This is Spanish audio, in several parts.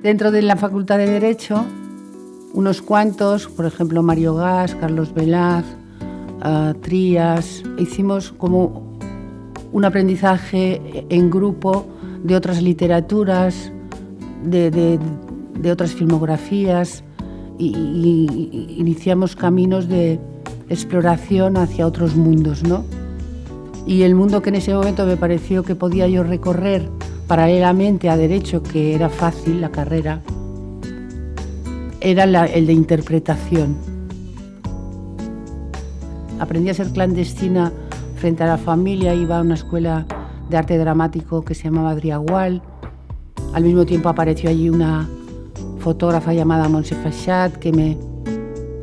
Dentro de la Facultad de Derecho, unos cuantos, por ejemplo, Mario Gas, Carlos Velaz, Trías, hicimos como un aprendizaje en grupo de otras literaturas, de otras filmografías, y iniciamos caminos de exploración hacia otros mundos, ¿no? Y el mundo que en ese momento me pareció que podía yo recorrer paralelamente a Derecho, que era fácil la carrera, era el de interpretación. Aprendí a ser clandestina frente a la familia, iba a una escuela de arte dramático que se llamaba Driagual. Al mismo tiempo apareció allí una fotógrafa llamada Montse Fachat que me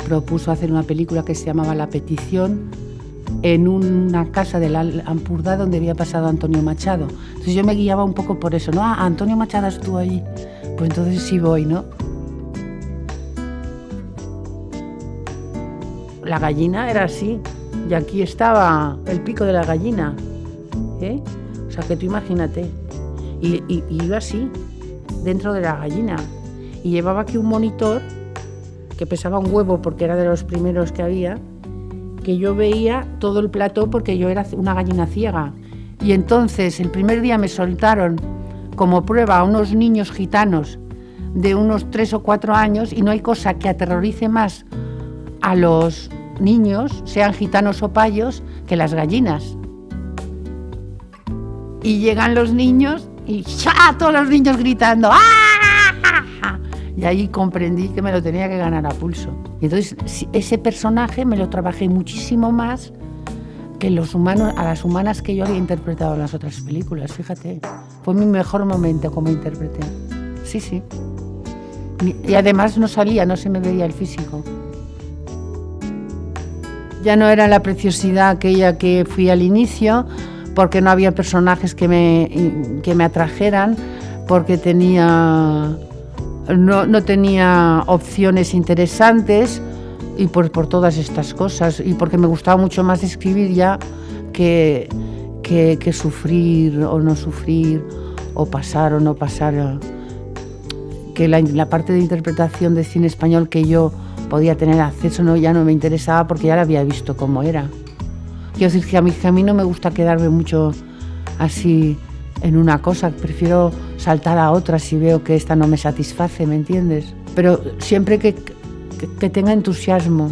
propuso hacer una película que se llamaba La Petición en una casa del Ampurdá donde había pasado Antonio Machado. Entonces yo me guiaba un poco por eso, ¿no? Antonio Machado estuvo allí, pues entonces sí voy, ¿no? La gallina era así, y aquí estaba el pico de la gallina, ¿eh? O sea que tú imagínate, y iba así, dentro de la gallina, y llevaba aquí un monitor que pesaba un huevo porque era de los primeros que había, que yo veía todo el plató porque yo era una gallina ciega. Y entonces el primer día me soltaron como prueba a unos niños gitanos de unos 3 o 4 años, y no hay cosa que aterrorice más a los niños, sean gitanos o payos, que las gallinas. Y llegan los niños y ¡ya! Todos los niños gritando ¡ah! Y ahí comprendí que me lo tenía que ganar a pulso. Y entonces ese personaje me lo trabajé muchísimo más que los humanos, a las humanas que yo había interpretado en las otras películas, fíjate. Fue mi mejor momento como intérprete. Sí, sí. Y además no se me veía el físico. Ya no era la preciosidad aquella que fui al inicio, porque no había personajes que me atrajeran, porque no tenía opciones interesantes, y por todas estas cosas, y porque me gustaba mucho más escribir ya que sufrir o no sufrir, o pasar o no pasar. Que la parte de interpretación de cine español que yo podía tener acceso ya no me interesaba, porque ya la había visto cómo era. Quiero decir que a mí no me gusta quedarme mucho así en una cosa, prefiero saltar a otra si veo que esta no me satisface, ¿me entiendes? Pero siempre que tenga entusiasmo.